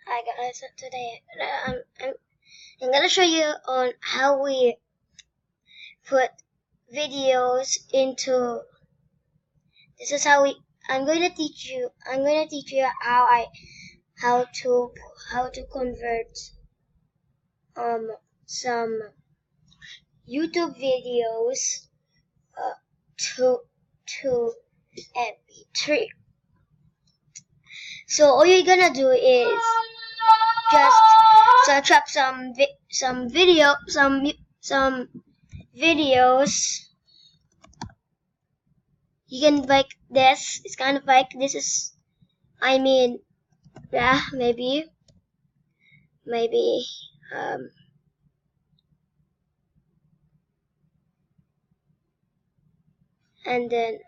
Hi guys, so today I'm gonna show you on how we put videos into. This is how we. I'm going to teach you how to convert some YouTube videos to mp3. So all you're gonna do is just search up some videos. You can like this. It's kind of like this is. I mean, yeah, maybe. And then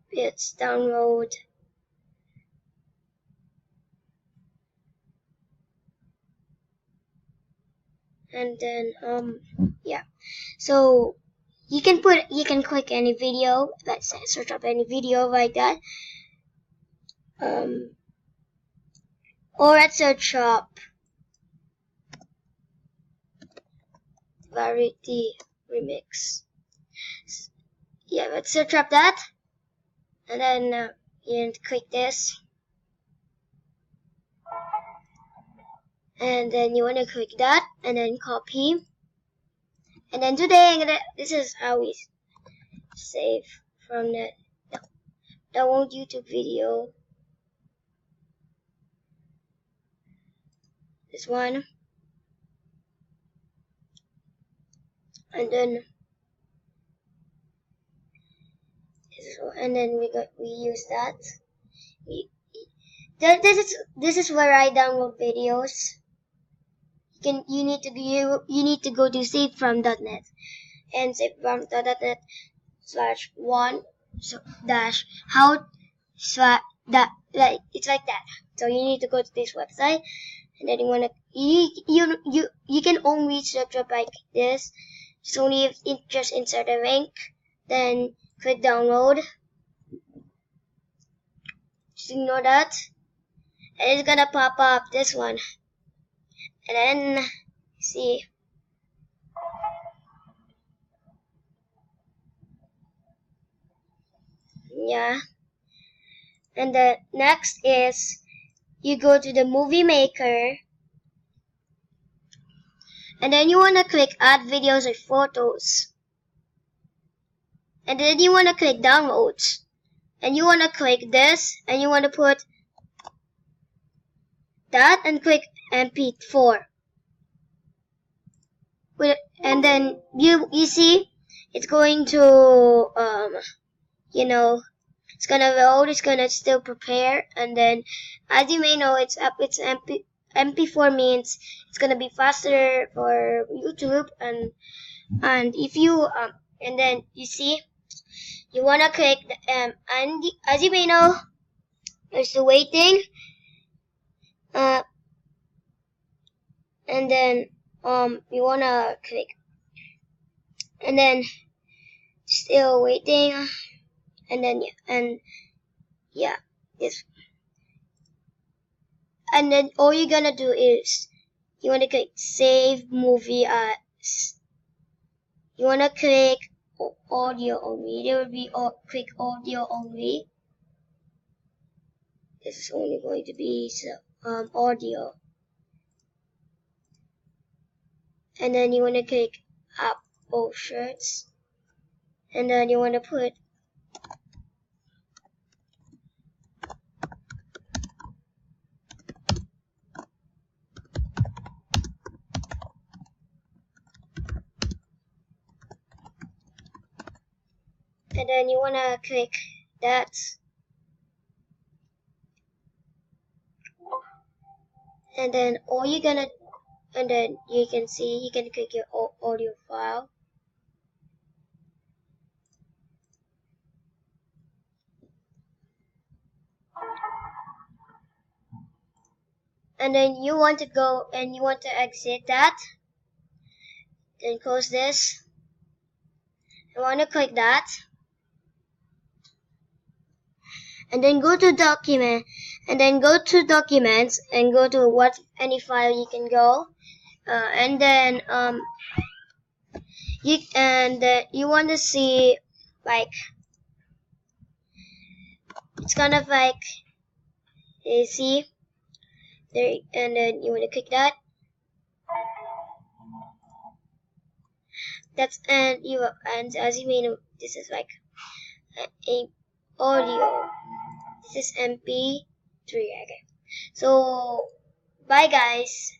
it's download. And then yeah. So you can click any video. Let's say search up any video like that. Or let's search up variety remix. Yeah, let's search up that, and then you click this, and then you want to click that, and then copy. And then today this is how we save from the download YouTube video. This one, and then we use that. This is where I download videos. You need to go to savefrom.net and savefrom.net /1 dash how that, like it's like that. So you need to go to this website, and then you can only search up like this. Just only just insert a link, then click download. Just ignore that, and it's gonna pop up this one, and then see. Yeah. And the next is you go to the movie maker, and then you want to click add videos or photos, and then you want to click downloads, and you want to click this, and you want to put that and click mp4. And then you see it's going to it's gonna load, it's gonna still prepare, and then as you may know, it's mp4 means it's gonna be faster for YouTube, and if you and then you see you wanna click the, and as you may know, there's the waiting, and then you wanna click, and then still waiting, and then this, and then all you're gonna do is you wanna click save movie as. You wanna click audio only. There will be click audio only. This is only going to be audio, and then you wanna click up both shirts, and then you wanna put and then you wanna click that, and then and then you can see you can click your audio file, and then you want to go and you want to exit that, then close this. You want to click that, and then go to document, and then go to documents, and go to what any file you can go, and then you want to see like it's kind of like you see there, and then you want to click that. And as you may know, this is like a audio. This is mp3. Okay, so bye guys.